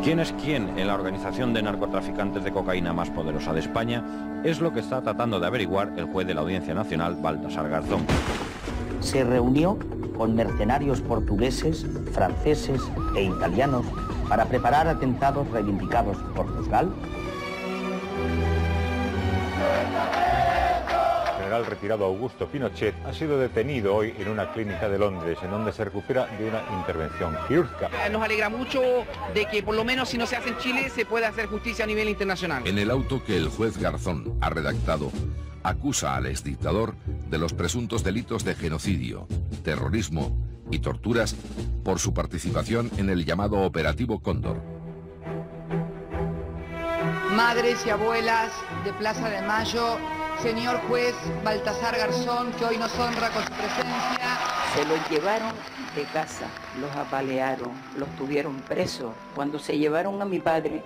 ¿Quién es quién en la organización de narcotraficantes de cocaína más poderosa de España? Es lo que está tratando de averiguar el juez de la Audiencia Nacional, Baltasar Garzón. Se reunió con mercenarios portugueses, franceses e italianos para preparar atentados reivindicados por Portugal. El general retirado Augusto Pinochet ha sido detenido hoy en una clínica de Londres, en donde se recupera de una intervención quirúrgica. Nos alegra mucho de que por lo menos si no se hace en Chile se pueda hacer justicia a nivel internacional. En el auto que el juez Garzón ha redactado, acusa al exdictador de los presuntos delitos de genocidio, terrorismo y torturas por su participación en el llamado Operativo Cóndor. Madres y abuelas de Plaza de Mayo, señor juez Baltasar Garzón, que hoy nos honra con su presencia. Se los llevaron de casa, los apalearon, los tuvieron presos. Cuando se llevaron a mi padre,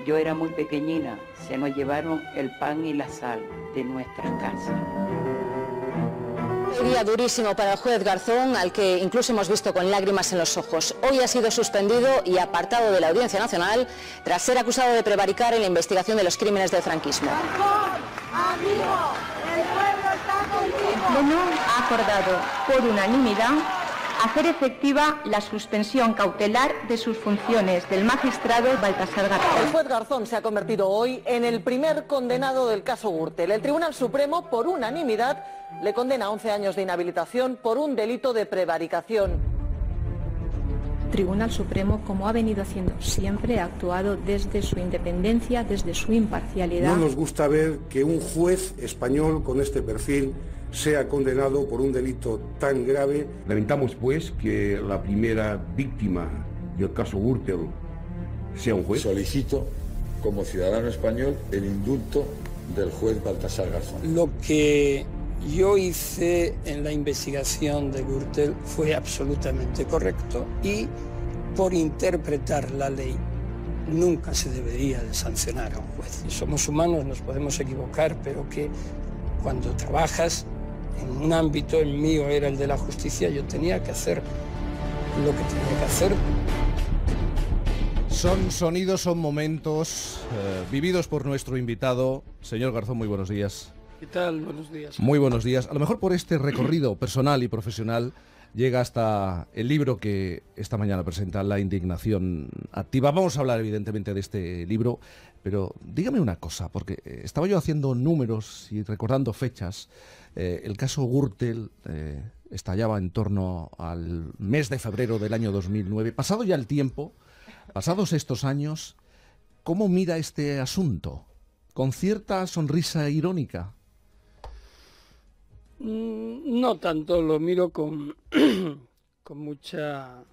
yo era muy pequeñina, se nos llevaron el pan y la sal de nuestra casa. Un día durísimo para el juez Garzón, al que incluso hemos visto con lágrimas en los ojos. Hoy ha sido suspendido y apartado de la Audiencia Nacional tras ser acusado de prevaricar en la investigación de los crímenes del franquismo. Garzón, amigo, el pueblo está contigo. El Pleno ha acordado por unanimidad hacer efectiva la suspensión cautelar de sus funciones del magistrado Baltasar Garzón. El juez Garzón se ha convertido hoy en el primer condenado del caso Gürtel. El Tribunal Supremo, por unanimidad, le condena a 11 años de inhabilitación por un delito de prevaricación. El Tribunal Supremo, como ha venido haciendo siempre, ha actuado desde su independencia, desde su imparcialidad. No nos gusta ver que un juez español con este perfil sea condenado por un delito tan grave. Lamentamos, pues, que la primera víctima del caso Gürtel sea un juez. Solicito, como ciudadano español, el indulto del juez Baltasar Garzón. Lo que yo hice en la investigación de Gürtel fue absolutamente correcto y, por interpretar la ley, nunca se debería de sancionar a un juez. Somos humanos, nos podemos equivocar, pero que cuando trabajas en un ámbito, el mío era el de la justicia, yo tenía que hacer lo que tenía que hacer. Son sonidos, son momentos vividos por nuestro invitado. Señor Garzón, muy buenos días. ¿Qué tal? Buenos días. Muy buenos días. A lo mejor por este recorrido personal y profesional llega hasta el libro que esta mañana presenta, La indignación activa. Vamos a hablar evidentemente de este libro, pero dígame una cosa, porque estaba yo haciendo números y recordando fechas. El caso Gürtel estallaba en torno al mes de febrero del año 2009. Pasado ya el tiempo, pasados estos años, ¿cómo mira este asunto? ¿Con cierta sonrisa irónica? No tanto, lo miro con mucha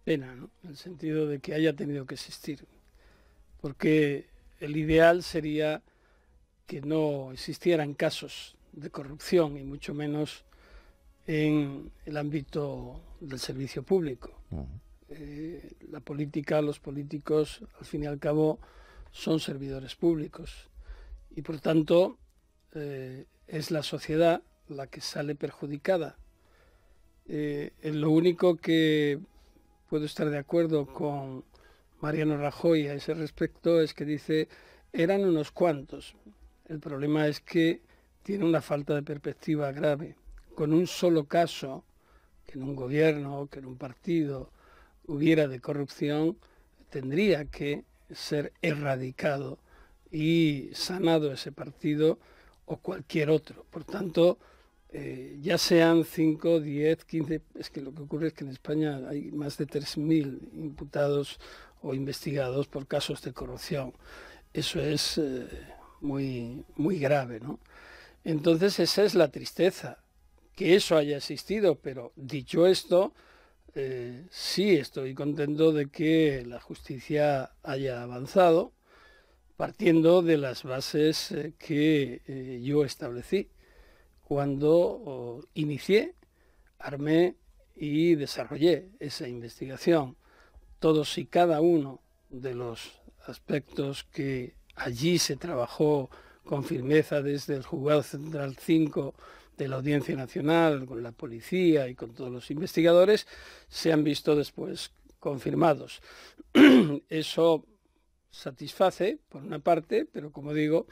pena, ¿no? En el sentido de que haya tenido que existir. Porque el ideal sería que no existieran casos de corrupción y mucho menos en el ámbito del servicio público. La política, los políticos, al fin y al cabo, son servidores públicos y por tanto es la sociedad la que sale perjudicada. En lo único que puedo estar de acuerdo con Mariano Rajoy a ese respecto es que dice, eran unos cuantos. El problema es que tiene una falta de perspectiva grave. Con un solo caso, que en un gobierno, que en un partido hubiera de corrupción, tendría que ser erradicado y sanado ese partido o cualquier otro. Por tanto, ya sean 5, 10, 15, es que lo que ocurre es que en España hay más de 3.000 imputados o investigados por casos de corrupción. Eso es muy, muy grave, ¿no? Entonces esa es la tristeza, que eso haya existido, pero dicho esto, sí estoy contento de que la justicia haya avanzado, partiendo de las bases que yo establecí cuando inicié, armé y desarrollé esa investigación. Todos y cada uno de los aspectos que allí se trabajó con firmeza desde el Juzgado Central 5 de la Audiencia Nacional, con la policía y con todos los investigadores, se han visto después confirmados. Eso satisface por una parte, pero como digo,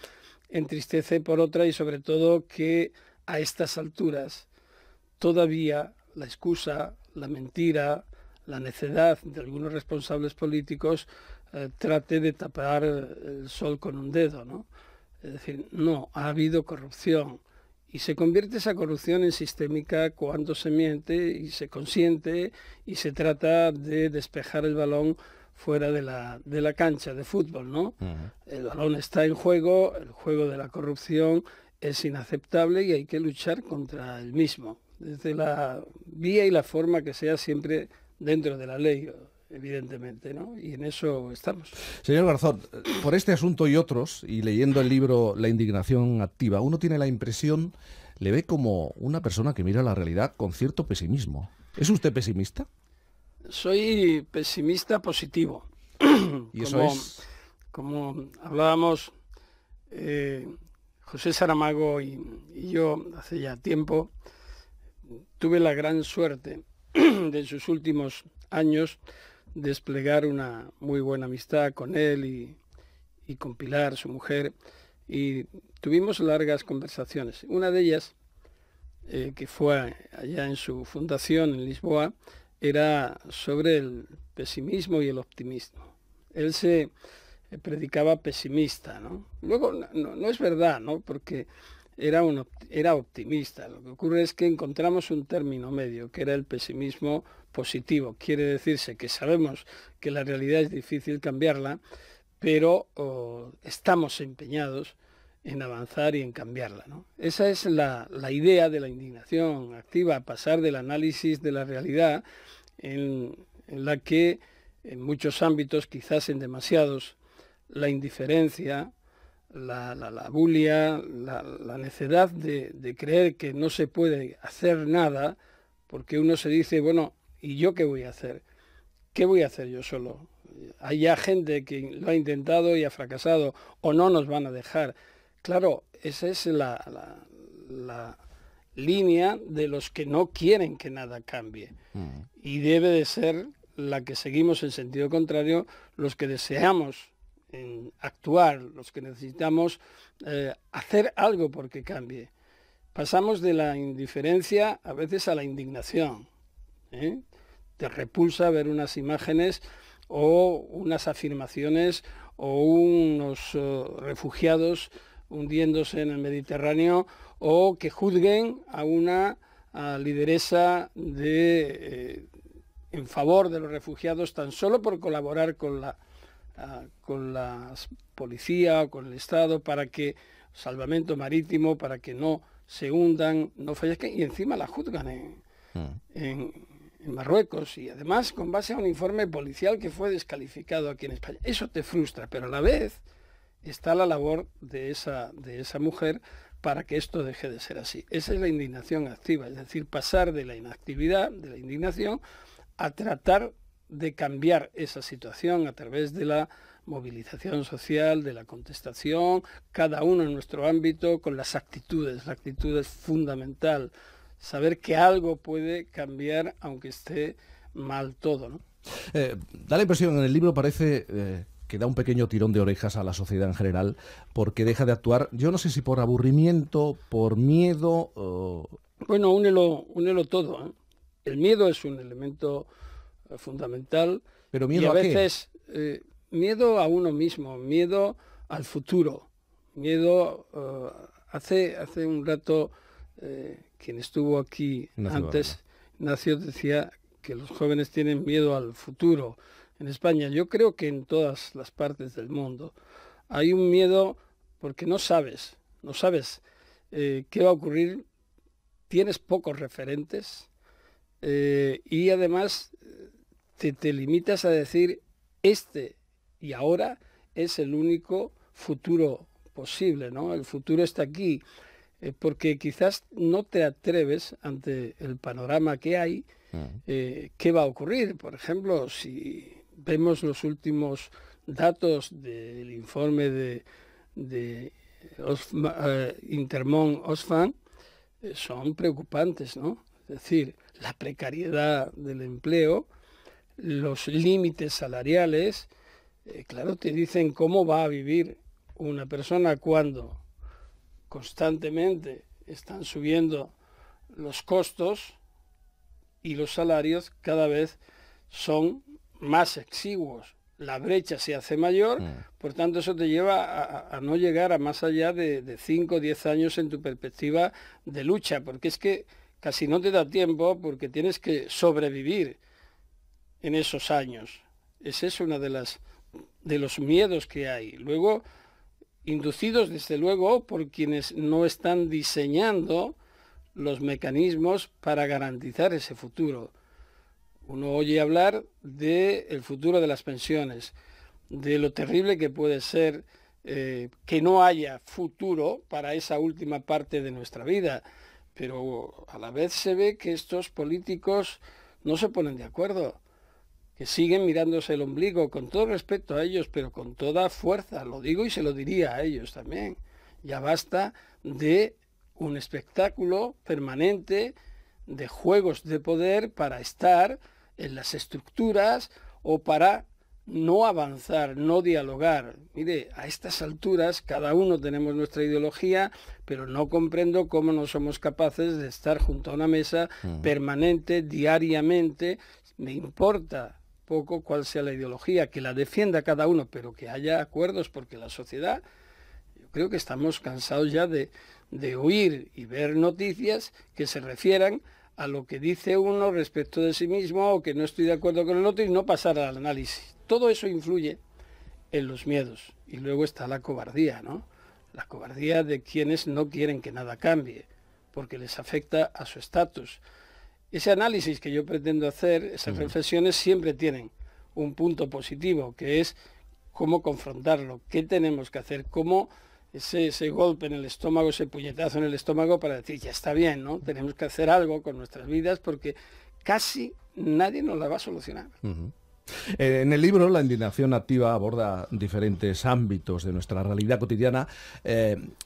entristece por otra, y sobre todo que a estas alturas todavía la excusa, la mentira, la necedad de algunos responsables políticos trate de tapar el sol con un dedo, ¿no? Es decir, no, ha habido corrupción, y se convierte esa corrupción en sistémica cuando se miente y se consiente y se trata de despejar el balón fuera de la cancha de fútbol, ¿no? El balón está en juego, el juego de la corrupción es inaceptable y hay que luchar contra el mismo, desde la vía y la forma que sea, siempre dentro de la ley, evidentemente, ¿no? Y en eso estamos. Señor Garzón, por este asunto y otros, y leyendo el libro La indignación activa, uno tiene la impresión, le ve como una persona que mira la realidad con cierto pesimismo. ¿Es usted pesimista? Soy pesimista positivo. ¿Y eso es? Como hablábamos, José Saramago y yo hace ya tiempo, tuve la gran suerte de sus últimos años desplegar una muy buena amistad con él y con Pilar, su mujer, y tuvimos largas conversaciones. Una de ellas, que fue allá en su fundación en Lisboa, era sobre el pesimismo y el optimismo. Él se predicaba pesimista, ¿no? Luego no es verdad, ¿no? Porque era optimista. Lo que ocurre es que encontramos un término medio, que era el pesimismo positivo. Quiere decirse que sabemos que la realidad es difícil cambiarla, pero estamos empeñados en avanzar y en cambiarla, ¿no? Esa es la idea de la indignación activa, pasar del análisis de la realidad, en la que en muchos ámbitos, quizás en demasiados, la indiferencia, la bulia, la necedad de creer que no se puede hacer nada, porque uno se dice, bueno, ¿y yo qué voy a hacer? ¿Qué voy a hacer yo solo? Hay ya gente que lo ha intentado y ha fracasado, o no nos van a dejar. Claro, esa es la línea de los que no quieren que nada cambie. Y debe de ser la que seguimos en sentido contrario, los que deseamos actuar, los que necesitamos hacer algo porque cambie. Pasamos de la indiferencia a veces a la indignación. Te repulsa ver unas imágenes o unas afirmaciones o unos refugiados hundiéndose en el Mediterráneo, o que juzguen a una lideresa en favor de los refugiados tan solo por colaborar con la policía o con el Estado para que salvamento marítimo, para que no se hundan, no fallezcan, y encima la juzgan en Marruecos, y además con base a un informe policial que fue descalificado aquí en España. Eso te frustra, pero a la vez está la labor de esa mujer para que esto deje de ser así. Esa es la indignación activa, es decir, pasar de la inactividad, de la indignación, a tratar de cambiar esa situación a través de la movilización social, de la contestación, cada uno en nuestro ámbito, con las actitudes. La actitud es fundamental, saber que algo puede cambiar aunque esté mal todo, ¿no? Da la impresión, en el libro parece que da un pequeño tirón de orejas a la sociedad en general, porque deja de actuar, yo no sé si por aburrimiento, por miedo... Bueno, únelo todo, ¿eh? El miedo es un elemento fundamental. ¿Pero miedo y a a qué? veces miedo a uno mismo, miedo al futuro, miedo... hace un rato quien estuvo aquí antes, Ignacio, decía que los jóvenes tienen miedo al futuro. En España, yo creo que en todas las partes del mundo hay un miedo porque no sabes qué va a ocurrir, tienes pocos referentes y además te limitas a decir este y ahora es el único futuro posible, ¿no? El futuro está aquí, porque quizás no te atreves ante el panorama que hay, qué va a ocurrir. Por ejemplo, si vemos los últimos datos del informe de Intermón Oxfam, son preocupantes, ¿no? Es decir, la precariedad del empleo, los límites salariales, claro, te dicen cómo va a vivir una persona cuando constantemente están subiendo los costos y los salarios cada vez son más exiguos. La brecha se hace mayor, por tanto eso te lleva a no llegar a más allá de 5 o 10 años en tu perspectiva de lucha, porque es que casi no te da tiempo porque tienes que sobrevivir en esos años. Ese es uno de los miedos que hay. Luego, inducidos desde luego por quienes no están diseñando los mecanismos para garantizar ese futuro. Uno oye hablar del futuro de las pensiones, de lo terrible que puede ser que no haya futuro para esa última parte de nuestra vida, pero a la vez se ve que estos políticos no se ponen de acuerdo, que siguen mirándose el ombligo, con todo respeto a ellos, pero con toda fuerza, lo digo y se lo diría a ellos también. Ya basta de un espectáculo permanente de juegos de poder para estar en las estructuras o para no avanzar, no dialogar. Mire, a estas alturas cada uno tenemos nuestra ideología, pero no comprendo cómo no somos capaces de estar junto a una mesa permanente, diariamente. Me importa poco cuál sea la ideología, que la defienda cada uno, pero que haya acuerdos, porque la sociedad, yo creo que estamos cansados ya de oír y ver noticias que se refieran a lo que dice uno respecto de sí mismo, o que no estoy de acuerdo con el otro, y no pasar al análisis. Todo eso influye en los miedos. Y luego está la cobardía, ¿no? La cobardía de quienes no quieren que nada cambie, porque les afecta a su estatus. Ese análisis que yo pretendo hacer, esas reflexiones, siempre tienen un punto positivo, que es cómo confrontarlo, qué tenemos que hacer, cómo ese golpe en el estómago, ese puñetazo en el estómago para decir, ya está bien, ¿no? Tenemos que hacer algo con nuestras vidas porque casi nadie nos la va a solucionar. En el libro, La indignación activa aborda diferentes ámbitos de nuestra realidad cotidiana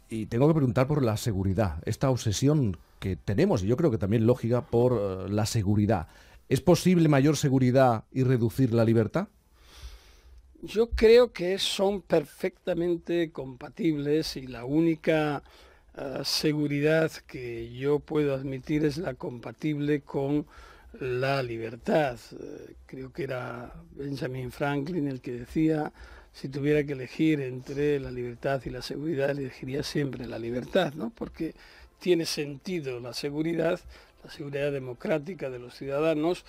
y tengo que preguntar por la seguridad, esta obsesión que tenemos, y yo creo que también lógica, por la seguridad. ¿Es posible mayor seguridad y reducir la libertad? Yo creo que son perfectamente compatibles y la única seguridad que yo puedo admitir es la compatible con la libertad. Creo que era Benjamin Franklin el que decía, si tuviera que elegir entre la libertad y la seguridad, elegiría siempre la libertad, ¿no? Porque tiene sentido la seguridad democrática de los ciudadanos,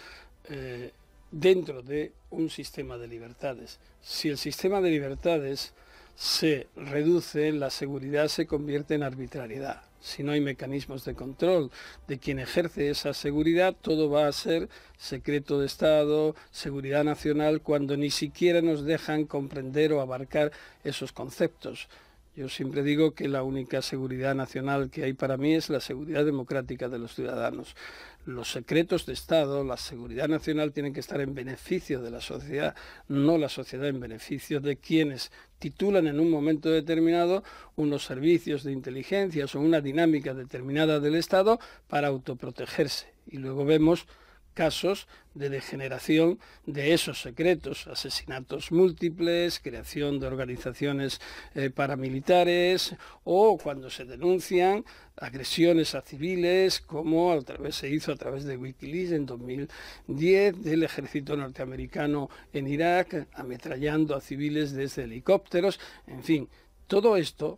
dentro de un sistema de libertades. Si el sistema de libertades se reduce, la seguridad se convierte en arbitrariedad. Si no hay mecanismos de control de quien ejerce esa seguridad, todo va a ser secreto de Estado, seguridad nacional, cuando ni siquiera nos dejan comprender o abarcar esos conceptos. Yo siempre digo que la única seguridad nacional que hay para mí es la seguridad democrática de los ciudadanos. Los secretos de Estado, la seguridad nacional tienen que estar en beneficio de la sociedad, no la sociedad en beneficio de quienes titulan en un momento determinado unos servicios de inteligencia o una dinámica determinada del Estado para autoprotegerse. Y luego vemos casos de degeneración de esos secretos, asesinatos múltiples, creación de organizaciones paramilitares, o cuando se denuncian agresiones a civiles, como se hizo a través de Wikileaks en 2010, del ejército norteamericano en Irak, ametrallando a civiles desde helicópteros. En fin, todo esto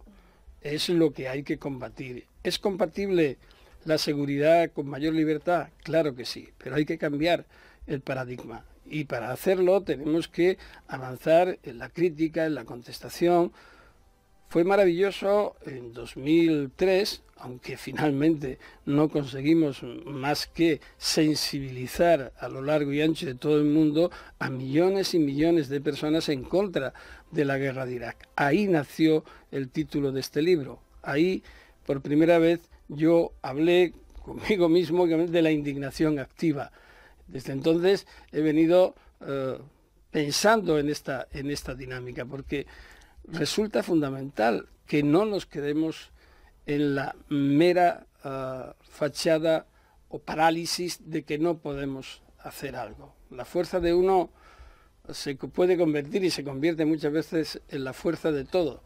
es lo que hay que combatir. ¿Es compatible la seguridad con mayor libertad? Claro que sí, pero hay que cambiar el paradigma. Y para hacerlo tenemos que avanzar en la crítica, en la contestación. Fue maravilloso en 2003, aunque finalmente no conseguimos más que sensibilizar a lo largo y ancho de todo el mundo a millones y millones de personas en contra de la guerra de Irak. Ahí nació el título de este libro. Ahí, por primera vez, yo hablé conmigo mismo de la indignación activa. Desde entonces he venido pensando en esta dinámica, porque resulta fundamental que no nos quedemos en la mera fachada o parálisis de que no podemos hacer algo. La fuerza de uno se puede convertir y se convierte muchas veces en la fuerza de todo.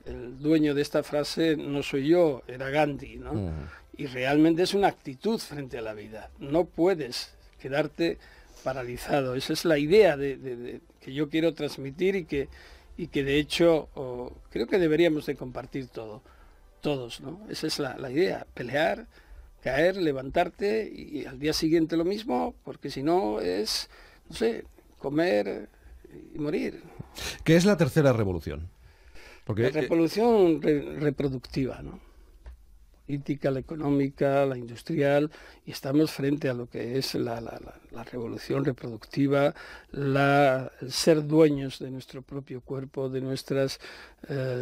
El dueño de esta frase no soy yo, era Gandhi, ¿no? Y realmente es una actitud frente a la vida. No puedes quedarte paralizado. Esa es la idea que yo quiero transmitir y que de hecho creo que deberíamos de compartir todos, ¿no? Esa es la idea, pelear, caer, levantarte y al día siguiente lo mismo, porque si no es, no sé, comer y morir. ¿Qué es la tercera revolución? Porque, la revolución reproductiva, ¿no? Política, la económica, la industrial, y estamos frente a lo que es la revolución reproductiva, el ser dueños de nuestro propio cuerpo, de nuestras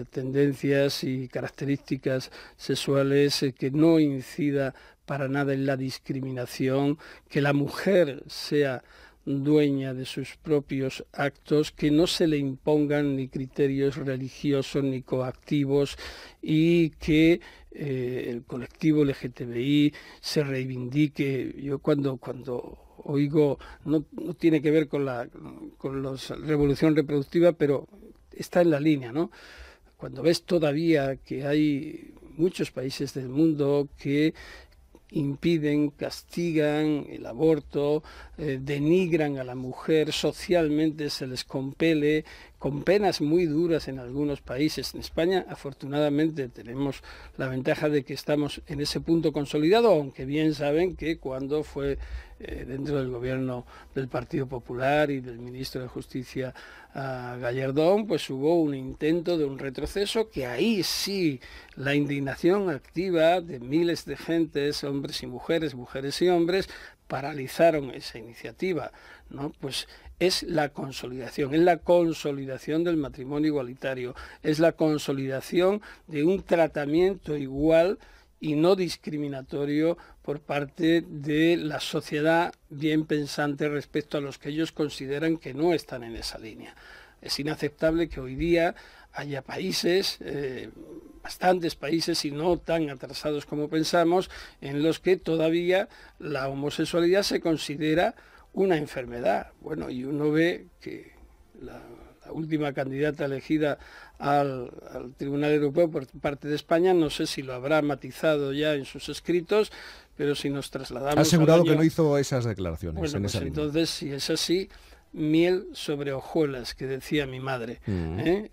tendencias y características sexuales, que no incida para nada en la discriminación, que la mujer sea dueña de sus propios actos, que no se le impongan ni criterios religiosos ni coactivos, y que el colectivo LGTBI se reivindique. Yo cuando oigo, no tiene que ver con la revolución reproductiva, pero está en la línea, ¿no? Cuando ves todavía que hay muchos países del mundo que impiden, castigan el aborto, denigran a la mujer, socialmente se les compele, con penas muy duras en algunos países. En España, afortunadamente, tenemos la ventaja de que estamos en ese punto consolidado, aunque bien saben que cuando fue dentro del gobierno del Partido Popular y del ministro de Justicia Gallardón, pues hubo un intento de un retroceso, que ahí sí la indignación activa de miles de gentes, hombres y mujeres, mujeres y hombres, paralizaron esa iniciativa, ¿no? Pues es la consolidación del matrimonio igualitario, es la consolidación de un tratamiento igual y no discriminatorio por parte de la sociedad bien pensante respecto a los que ellos consideran que no están en esa línea. Es inaceptable que hoy día haya países, bastantes países y no tan atrasados como pensamos, en los que todavía la homosexualidad se considera una enfermedad. Bueno, y uno ve que la última candidata elegida al Tribunal Europeo por parte de España, no sé si lo habrá matizado ya en sus escritos, pero si nos trasladamos... Ha asegurado que no hizo esas declaraciones. Bueno, en pues esa entonces, si es así, miel sobre hojuelas, que decía mi madre,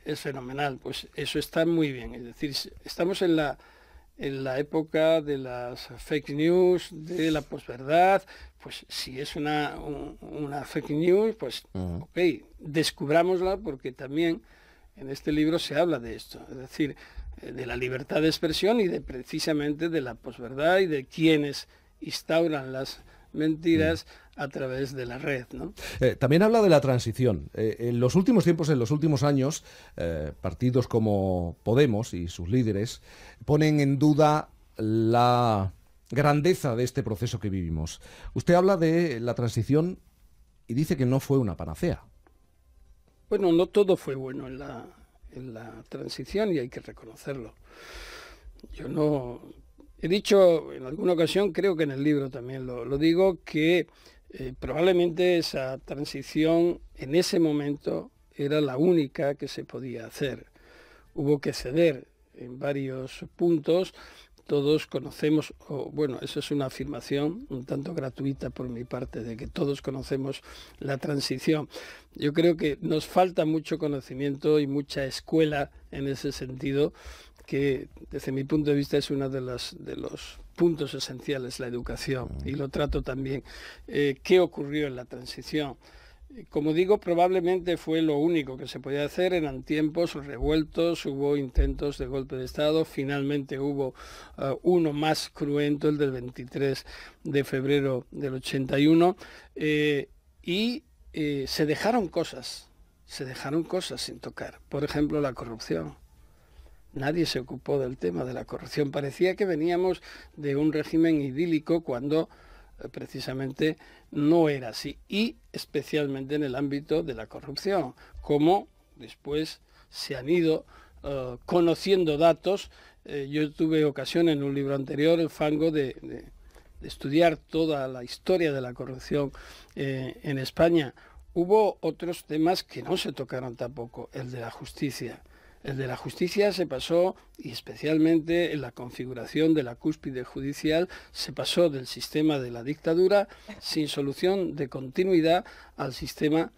es fenomenal. Pues eso está muy bien. Es decir, estamos en la época de las fake news, de la posverdad. Pues si es una fake news, pues ok, descubrámosla, porque también en este libro se habla de esto, es decir, de la libertad de expresión y precisamente de la posverdad y de quienes instauran las mentiras a través de la red, ¿no? También habla de la transición. En los últimos tiempos, en los últimos años, partidos como Podemos y sus líderes ponen en duda la grandeza de este proceso que vivimos. Usted habla de la transición y dice que no fue una panacea. Bueno, no todo fue bueno en la transición, y hay que reconocerlo. Yo no... He dicho en alguna ocasión, creo que en el libro también lo digo, que probablemente esa transición en ese momento era la única que se podía hacer. Hubo que ceder en varios puntos. Todos conocemos, bueno, eso es una afirmación un tanto gratuita por mi parte, de que todos conocemos la transición. Yo creo que nos falta mucho conocimiento y mucha escuela en ese sentido, que desde mi punto de vista es uno de los puntos esenciales, la educación, y lo trato también. ¿Qué ocurrió en la transición? Como digo, probablemente fue lo único que se podía hacer. Eran tiempos revueltos, hubo intentos de golpe de Estado, finalmente hubo uno más cruento, el del 23 de febrero del 81, y se dejaron cosas sin tocar. Por ejemplo, la corrupción. Nadie se ocupó del tema de la corrupción. Parecía que veníamos de un régimen idílico cuando precisamente no era así, y especialmente en el ámbito de la corrupción, como después se han ido conociendo datos. Yo tuve ocasión en un libro anterior, El fango, de de estudiar toda la historia de la corrupción en España, hubo otros temas que no se tocaron tampoco, el de la justicia. El de la justicia se pasó, y especialmente en la configuración de la cúspide judicial, se pasó del sistema de la dictadura sin solución de continuidad al sistema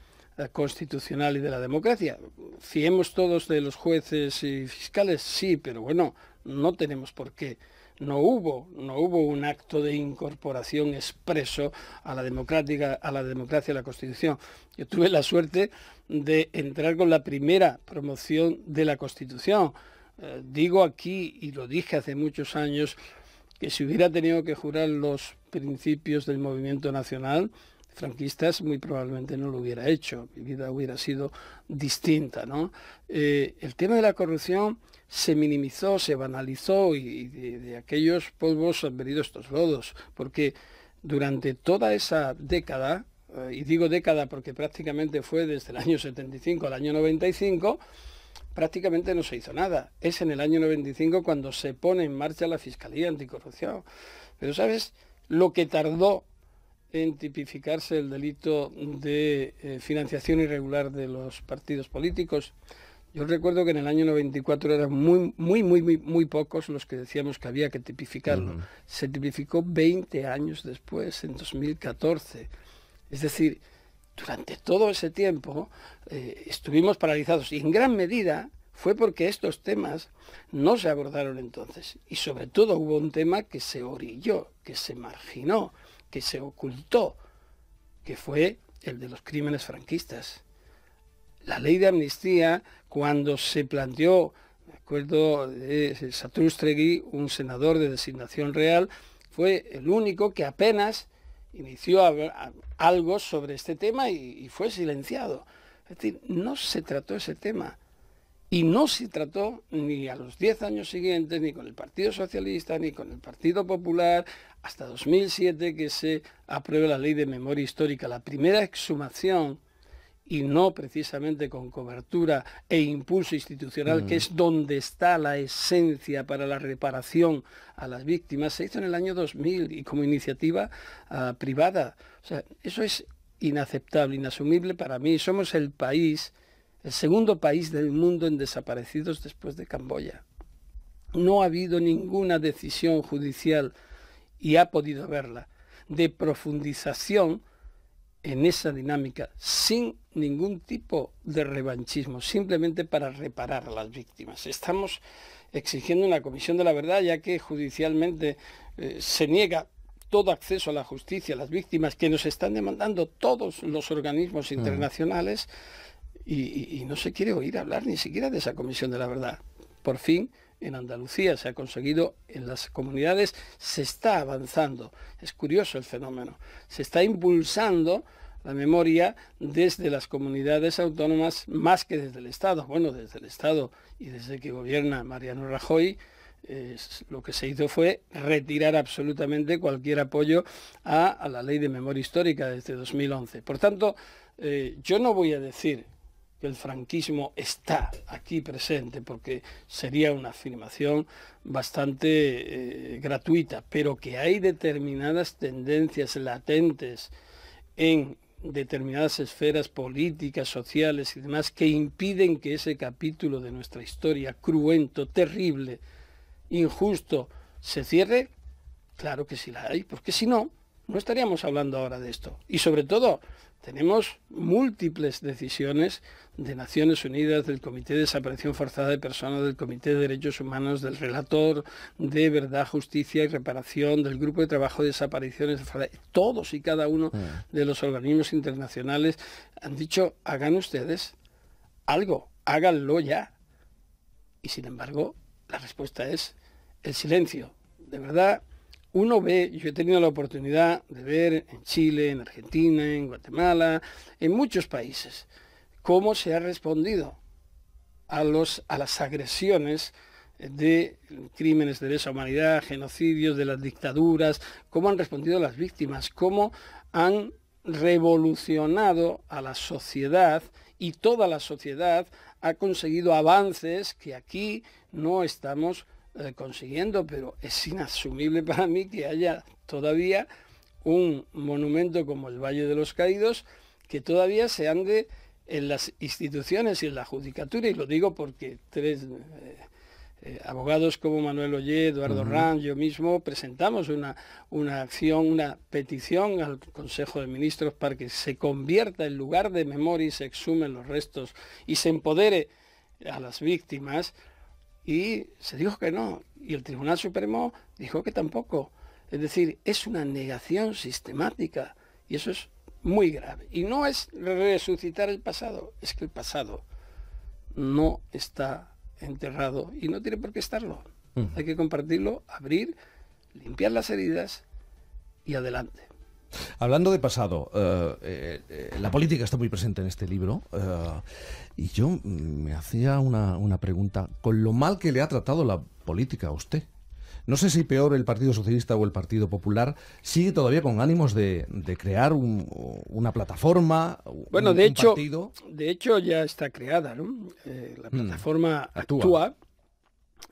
constitucional y de la democracia. Fiemos todos de los jueces y fiscales, sí, pero bueno, no tenemos por qué. No hubo un acto de incorporación expreso a la democracia y a la Constitución. Yo tuve la suerte de entrar con la primera promoción de la Constitución. Digo aquí, y lo dije hace muchos años, que si hubiera tenido que jurar los principios del movimiento nacional franquistas, muy probablemente no lo hubiera hecho. Mi vida hubiera sido distinta, ¿no? El tema de la corrupción se minimizó, se banalizó, y de aquellos polvos han venido estos lodos, porque durante toda esa década, y digo década porque prácticamente fue desde el año 75 al año 95, prácticamente no se hizo nada. Es en el año 95 cuando se pone en marcha la Fiscalía Anticorrupción. Pero ¿sabes lo que tardó en tipificarse el delito de financiación irregular de los partidos políticos? Yo recuerdo que en el año 94 eran muy pocos los que decíamos que había que tipificarlo. Se tipificó 20 años después, en 2014. Es decir, durante todo ese tiempo estuvimos paralizados, y en gran medida fue porque estos temas no se abordaron entonces. Y sobre todo hubo un tema que se orilló, que se marginó, que se ocultó, que fue el de los crímenes franquistas. La ley de amnistía, cuando se planteó, me acuerdo de Satrústegui, un senador de designación real, fue el único que apenas inició algo sobre este tema y fue silenciado. Es decir, no se trató ese tema. Y no se trató ni a los 10 años siguientes, ni con el Partido Socialista, ni con el Partido Popular, hasta 2007 que se aprueba la Ley de Memoria Histórica, la primera exhumación, y no precisamente con cobertura e impulso institucional, que es donde está la esencia para la reparación a las víctimas, se hizo en el año 2000 y como iniciativa privada. O sea, eso es inaceptable, inasumible para mí. Somos el segundo país del mundo en desaparecidos después de Camboya. No ha habido ninguna decisión judicial, y ha podido haberla, de profundización en esa dinámica, sin ningún tipo de revanchismo, simplemente para reparar a las víctimas. Estamos exigiendo una comisión de la verdad, ya que judicialmente se niega todo acceso a la justicia a las víctimas, que nos están demandando todos los organismos internacionales, y no se quiere oír hablar ni siquiera de esa comisión de la verdad. Por fin, en Andalucía se ha conseguido, en las comunidades se está avanzando. Es curioso el fenómeno. Se está impulsando la memoria desde las comunidades autónomas más que desde el Estado. Bueno, desde el Estado y desde que gobierna Mariano Rajoy, lo que se hizo fue retirar absolutamente cualquier apoyo a la Ley de Memoria Histórica desde 2011. Por tanto, yo no voy a decir que el franquismo está aquí presente, porque sería una afirmación bastante gratuita, pero que hay determinadas tendencias latentes en determinadas esferas políticas, sociales y demás, que impiden que ese capítulo de nuestra historia cruento, terrible, injusto, se cierre. Claro que sí la hay, porque si no, no estaríamos hablando ahora de esto. Y sobre todo, tenemos múltiples decisiones de Naciones Unidas, del Comité de Desaparición Forzada de Personas, del Comité de Derechos Humanos, del Relator de Verdad, Justicia y Reparación, del Grupo de Trabajo de Desapariciones, todos y cada uno de los organismos internacionales han dicho: hagan ustedes algo, háganlo ya. Y sin embargo, la respuesta es el silencio. De verdad, uno ve, yo he tenido la oportunidad de ver en Chile, en Argentina, en Guatemala, en muchos países, cómo se ha respondido a las agresiones de crímenes de lesa humanidad, genocidios, de las dictaduras, cómo han respondido las víctimas, cómo han revolucionado a la sociedad, y toda la sociedad ha conseguido avances que aquí no estamos consiguiendo, pero es inasumible para mí que haya todavía un monumento como el Valle de los Caídos que todavía se ande en las instituciones y en la judicatura, y lo digo porque tres abogados como Manuel Ollé, Eduardo Ranz, yo mismo presentamos una acción, una petición al Consejo de Ministros para que se convierta en lugar de memoria y se exhumen los restos y se empodere a las víctimas, y se dijo que no, y el Tribunal Supremo dijo que tampoco. Es decir, es una negación sistemática y eso es muy grave. Y no es resucitar el pasado, es que el pasado no está enterrado y no tiene por qué estarlo. Hay que compartirlo, abrir, limpiar las heridas y adelante. Hablando de pasado, la política está muy presente en este libro, y yo me hacía una pregunta. Con lo mal que le ha tratado la política a usted, no sé si peor el Partido Socialista o el Partido Popular, sigue todavía con ánimos de crear una plataforma, bueno, un partido. De hecho ya está creada, ¿no? La plataforma actúa.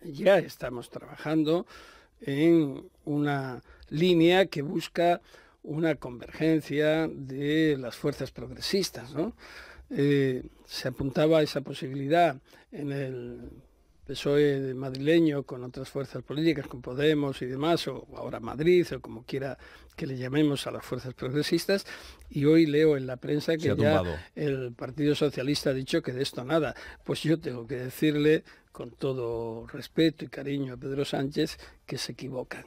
Ya estamos trabajando en una línea que busca una convergencia de las fuerzas progresistas, ¿no? Se apuntaba a esa posibilidad en el PSOE madrileño con otras fuerzas políticas, con Podemos y demás, o ahora Madrid, o como quiera que le llamemos a las fuerzas progresistas, y hoy leo en la prensa que ya el Partido Socialista ha dicho que de esto nada. Pues yo tengo que decirle, con todo respeto y cariño a Pedro Sánchez, que se equivocan,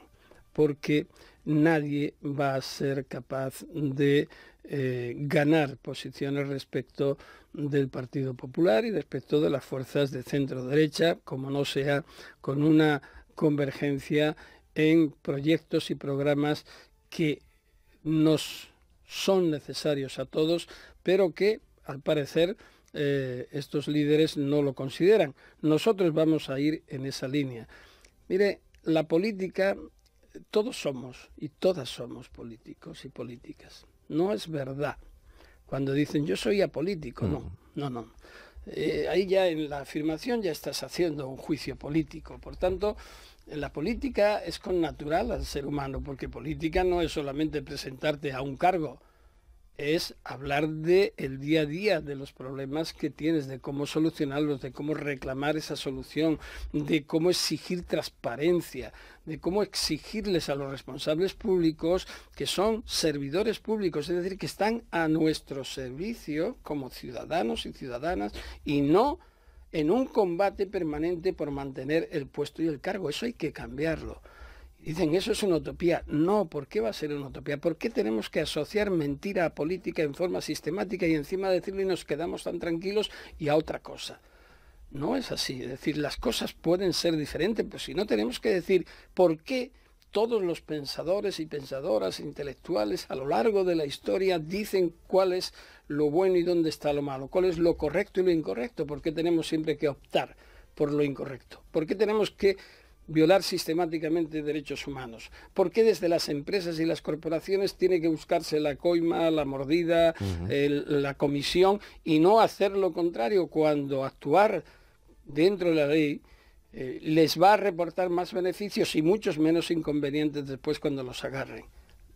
porque nadie va a ser capaz de ganar posiciones respecto del Partido Popular y respecto de las fuerzas de centro-derecha, como no sea con una convergencia en proyectos y programas que nos son necesarios a todos, pero que, al parecer, estos líderes no lo consideran. Nosotros vamos a ir en esa línea. Mire, la política, todos somos y todas somos políticos y políticas. No es verdad cuando dicen yo soy apolítico, no. Ahí ya en la afirmación ya estás haciendo un juicio político. Por tanto, la política es connatural al ser humano, porque política no es solamente presentarte a un cargo, es hablar del día a día, de los problemas que tienes, de cómo solucionarlos, de cómo reclamar esa solución, de cómo exigir transparencia, de cómo exigirles a los responsables públicos, que son servidores públicos, es decir, que están a nuestro servicio como ciudadanos y ciudadanas, y no en un combate permanente por mantener el puesto y el cargo. Eso hay que cambiarlo. Dicen, eso es una utopía. No, ¿por qué va a ser una utopía? ¿Por qué tenemos que asociar mentira a política en forma sistemática y encima decirlo y nos quedamos tan tranquilos y a otra cosa? No es así. Es decir, las cosas pueden ser diferentes, pero si no tenemos que decir por qué todos los pensadores y pensadoras intelectuales a lo largo de la historia dicen cuál es lo bueno y dónde está lo malo, cuál es lo correcto y lo incorrecto. ¿Por qué tenemos siempre que optar por lo incorrecto? ¿Por qué tenemos que violar sistemáticamente derechos humanos? ¿Por qué desde las empresas y las corporaciones tiene que buscarse la coima, la mordida, la comisión, y no hacer lo contrario cuando actuar dentro de la ley les va a reportar más beneficios y muchos menos inconvenientes después cuando los agarren?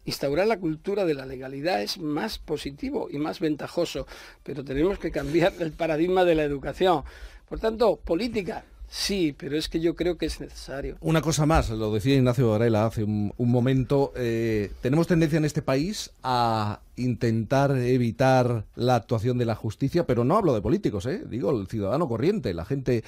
Instaurar la cultura de la legalidad es más positivo y más ventajoso, pero tenemos que cambiar el paradigma de la educación. Por tanto, política, sí, pero es que yo creo que es necesario. Una cosa más, lo decía Ignacio Varela hace un momento, tenemos tendencia en este país a intentar evitar la actuación de la justicia, pero no hablo de políticos, digo el ciudadano corriente, la gente,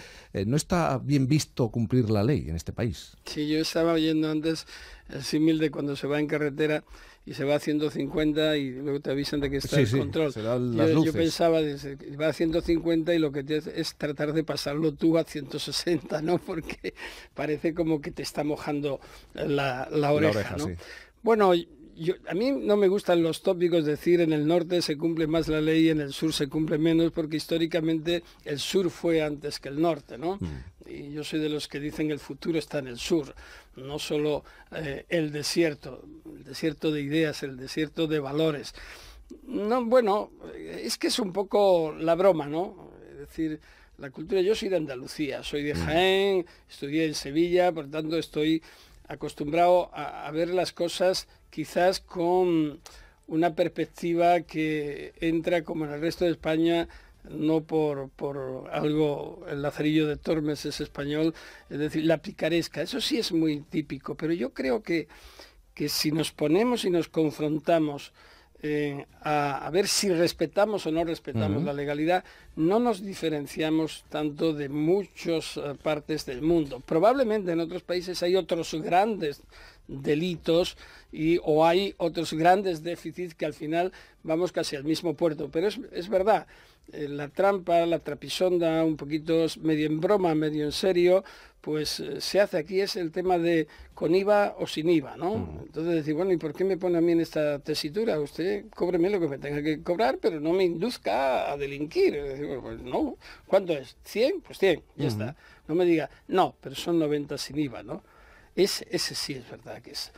no está bien visto cumplir la ley en este país. Sí, yo estaba oyendo antes el símil de cuando se va en carretera y se va a 150 y luego te avisan de que está el control. Yo pensaba, va a 150 y lo que tienes es tratar de pasarlo tú a 160, ¿no? Porque parece como que te está mojando la oreja, ¿no? Sí. Bueno, a mí no me gustan los tópicos, decir en el norte se cumple más la ley y en el sur se cumple menos, porque históricamente el sur fue antes que el norte, ¿no? Y yo soy de los que dicen el futuro está en el sur, no solo el desierto de ideas, el desierto de valores. No, bueno, es que es un poco la broma, ¿no? Es decir, La cultura, yo soy de Andalucía, soy de Jaén, estudié en Sevilla, por tanto estoy acostumbrado a ver las cosas quizás con una perspectiva que entra como en el resto de España, no por algo, el Lazarillo de Tormes es español, es decir, la picaresca, eso sí es muy típico, pero yo creo que si nos ponemos y nos confrontamos a ver si respetamos o no respetamos la legalidad, no nos diferenciamos tanto de muchas partes del mundo. Probablemente en otros países hay otros grandes delitos o hay otros grandes déficits que al final vamos casi al mismo puerto, pero es verdad. La trampa, la trapisonda, un poquito medio en broma, medio en serio, pues se hace aquí, es el tema de con IVA o sin IVA, ¿no? Entonces decir, bueno, ¿y por qué me pone a mí en esta tesitura? Usted cóbreme lo que me tenga que cobrar, pero no me induzca a delinquir. Decir, bueno, pues no, ¿cuánto es? ¿100? Pues 100, ya está. No me diga, no, pero son 90 sin IVA, ¿no? Ese sí es verdad que es.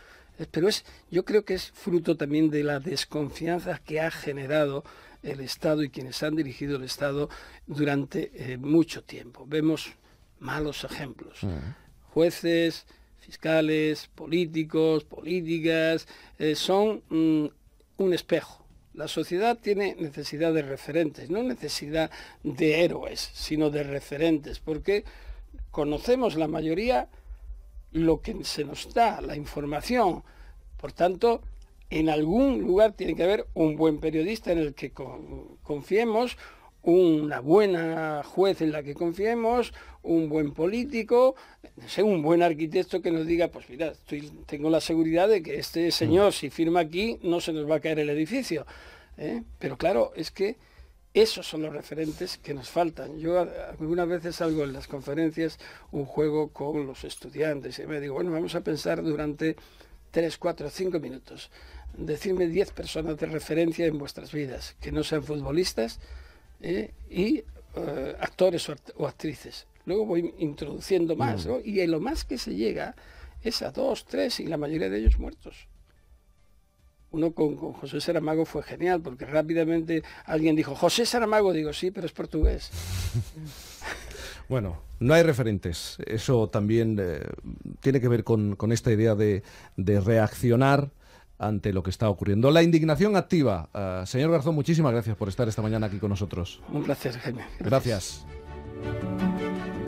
Pero yo creo que es fruto también de la desconfianza que ha generado el Estado y quienes han dirigido el Estado durante mucho tiempo. Vemos malos ejemplos. Jueces, fiscales, políticos, políticas, son un espejo. La sociedad tiene necesidad de referentes, no necesidad de héroes, sino de referentes, porque conocemos la mayoría lo que se nos da, la información. Por tanto, en algún lugar tiene que haber un buen periodista en el que confiemos, una buena juez en la que confiemos, un buen político, un buen arquitecto que nos diga, pues mira, tengo la seguridad de que este señor, si firma aquí, no se nos va a caer el edificio. Pero claro, es que esos son los referentes que nos faltan. Yo algunas veces salgo en las conferencias un juego con los estudiantes y me digo, bueno, vamos a pensar durante 3, 4, 5 minutos. Decirme 10 personas de referencia en vuestras vidas, que no sean futbolistas y actores o actrices. Luego voy introduciendo más, ¿no? Y lo más que se llega es a 2, 3 y la mayoría de ellos muertos. Uno con José Saramago fue genial, porque rápidamente alguien dijo, José Saramago, digo, sí, pero es portugués. Bueno, no hay referentes. Eso también tiene que ver con esta idea de reaccionar ante lo que está ocurriendo. La indignación activa. Señor Garzón, muchísimas gracias por estar esta mañana aquí con nosotros. Un placer, Jaime. Gracias.